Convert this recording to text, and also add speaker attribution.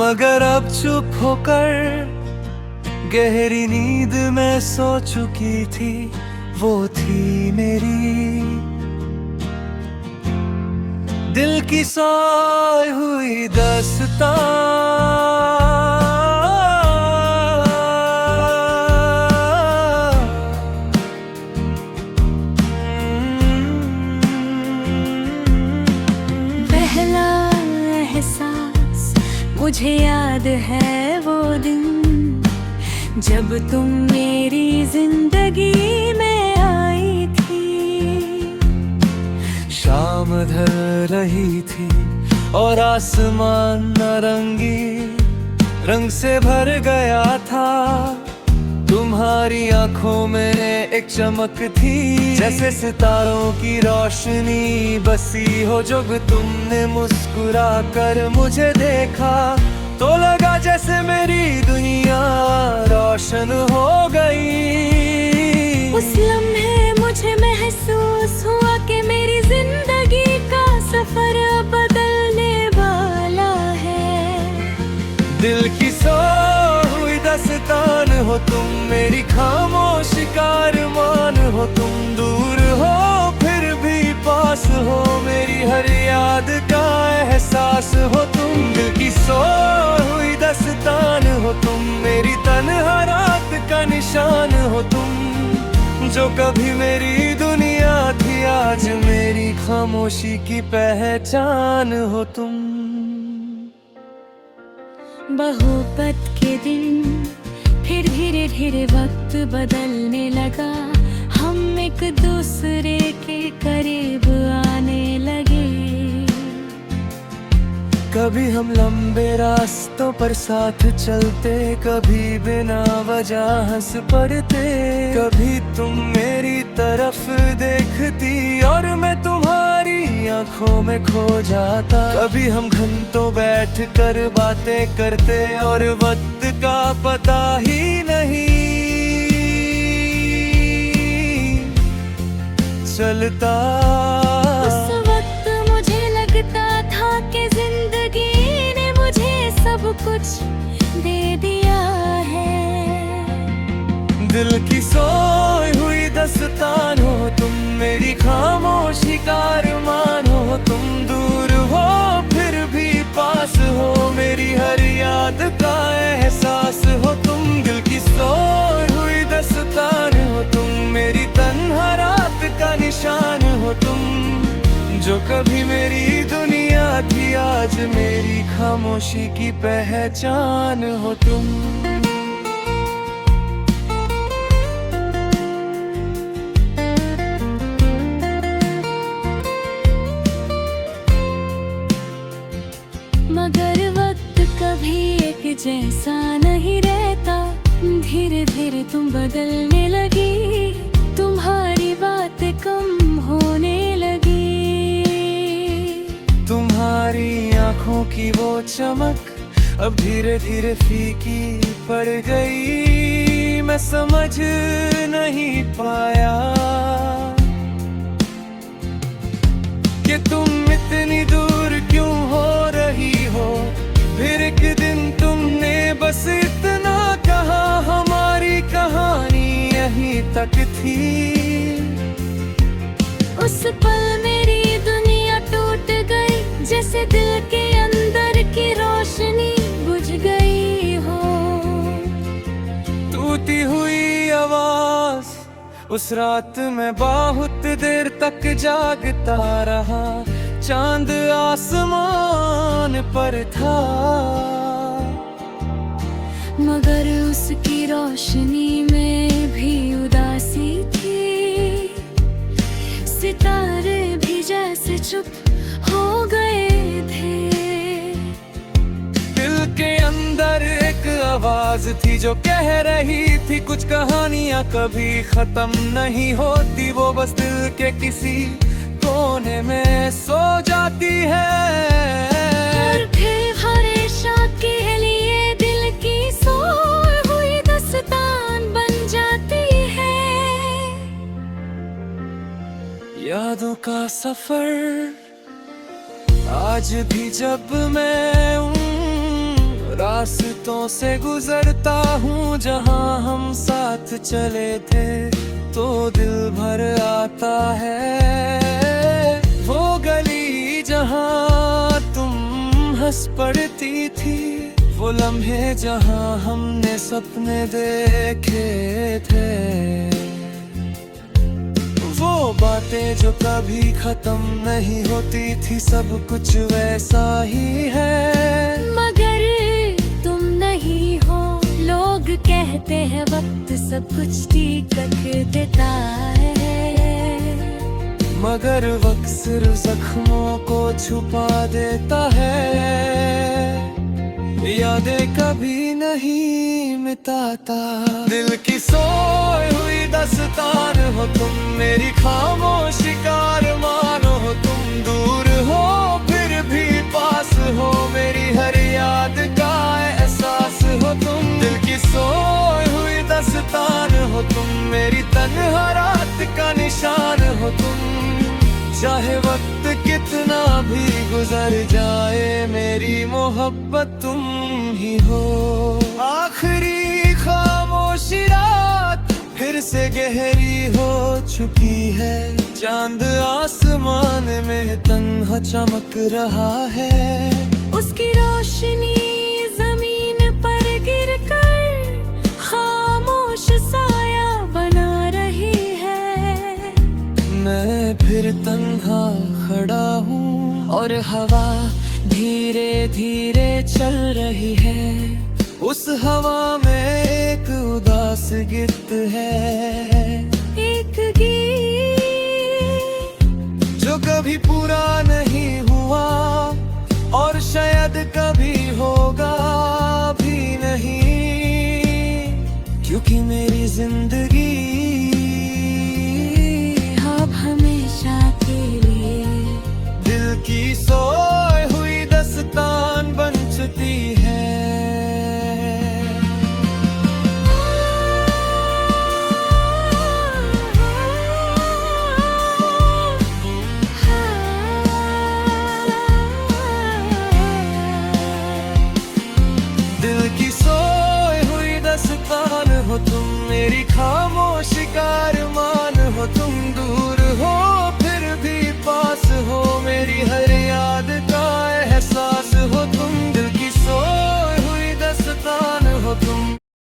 Speaker 1: मगर अब चुप होकर गहरी नींद में सो चुकी थी, वो थी मेरी दिल की सोई हुई दास्तां।
Speaker 2: पहला एहसास मुझे याद है वो दिन, जब तुम मेरी जिंदगी में आई थी।
Speaker 1: शाम ढल रही थी और आसमान नारंगी रंग से भर गया था। तुम्हारी आंखों में एक चमक थी, जैसे सितारों की रोशनी बसी हो। जब तुमने मुस्कुरा कर मुझे देखा तो लगा जैसे मेरी दुनिया रोशन हो गई।
Speaker 2: उस लम्हे मुझे महसूस हुआ कि मेरी जिंदगी का सफर अब बदलने वाला है।
Speaker 1: दिल की सोई हुई दास्तान हो तुम, मेरी खामोश कारमान हो तुम। दूर हो फिर भी पास हो, मेरी हर याद का एहसास हो तुम। दिल की सोई हुई दास्तान हो तुम, मेरी तन्हा रात का निशान हो तुम। जो कभी मेरी दुनिया थी आज मेरी खामोशी की पहचान हो तुम।
Speaker 2: बहुपत के दिन फिर धीरे धीरे वक्त बदलने लगा, हम एक दूसरे के करीब आने लगे।
Speaker 1: कभी हम लंबे रास्तों पर साथ चलते, कभी बिना वजह हंस पड़ते। कभी तुम मेरी तरफ देखती और मैं तुम्हारी आंखों में खो जाता। कभी हम घंटों बैठ कर बातें करते और वक्त का पता ही नहीं चलता।
Speaker 2: उस वक्त मुझे लगता था कि जिंदगी ने मुझे सब कुछ दे दिया है।
Speaker 1: दिल की सोई हुई दास्तान हो तुम, मेरी खामोशी कारमान हो तुम। दूर हो फिर भी पास हो, मेरी हर याद का एहसास हो तुम। दिल की सोई हुई दास्तान हो तुम, मेरी तन्हा रात का निशान हो तुम। जो कभी मेरी दुनिया थी आज मेरी खामोशी की पहचान हो तुम।
Speaker 2: मगर वक्त कभी एक जैसा नहीं रहता, धीरे धीरे तुम बदलने लगी। तुम्हारी बात कम होने लगी,
Speaker 1: तुम्हारी आंखों की वो चमक अब धीरे धीरे फीकी पड़ गई। मैं समझ नहीं पाया कि तुम इतनी दूर क्यों हो रही हो। फिर एक दिन तुमने बस इतना कहा, हमारी कहानी यहीं तक थी।
Speaker 2: उस पल मेरी दुनिया टूट गई, जैसे दिल के अंदर की रोशनी बुझ गई हो।
Speaker 1: टूटी हुई आवाज उस रात में बहुत देर तक जागता रहा। चांद आसमान पर था,
Speaker 2: मगर उसकी रोशनी में भी उदासी थी। सितारे भी जैसे चुप हो गए थे।
Speaker 1: दिल के अंदर एक आवाज थी जो कह रही थी कुछ कहानियां कभी खत्म नहीं होती। वो बस दिल के किसी कोने में सो जाती है।
Speaker 2: और फिर हमेशा के लिए दिल की सोई हुई दास्तान बन जाती है।
Speaker 1: यादों का सफर आज भी जब मैं रास्तों से गुजरता हूँ जहाँ हम साथ चले थे, तो दिल भर आता है। वो गली जहाँ तुम हंस पड़ती थी, वो लम्हे जहाँ हमने सपने देखे थे, वो बातें जो कभी खत्म नहीं होती थी, सब कुछ वैसा ही है।
Speaker 2: मगर तुम नहीं हो, लोग कहते हैं वक्त सब कुछ ठीक रख देता है,
Speaker 1: मगर वक्त सिर्फ जख्मों को छुपा देता है, यादें कभी नहीं मिटाता। दिल की सोई हुई दास्तान हो तुम, मेरी खामोशी का अरमान हो तुम, दूर हो फिर भी पास हो, मेरी हर याद का एहसास हो तुम। दिल की सोई हुई दास्तान हो तुम, मेरी तन्हा रात का निशान हो तुम, चाहे वक्त कितना भी गुजर जाए, मेरी मोहब्बत तुम ही हो। आखिरी खामोशी रात फिर से गहरी हो चुकी है, चांद आसमान में तन्हा चमक रहा है,
Speaker 2: उसकी रोशनी जमीन पर गिरकर खामोश साया बना रही है।
Speaker 1: मैं फिर तन्हा खड़ा हूँ और हवा धीरे धीरे चल रही है, उस हवा में एक उदास गीत है,
Speaker 2: एक गीत
Speaker 1: जो कभी पूरा नहीं हुआ और शायद कभी होगा भी नहीं, क्योंकि मेरी जिंदगी
Speaker 2: अब हमेशा के लिए
Speaker 1: दिल की सोई हुई दास्तान बन चुकी है। दिल की सोई हुई दास्तान हो तुम, मेरी खामोशी का अरमान हो तुम,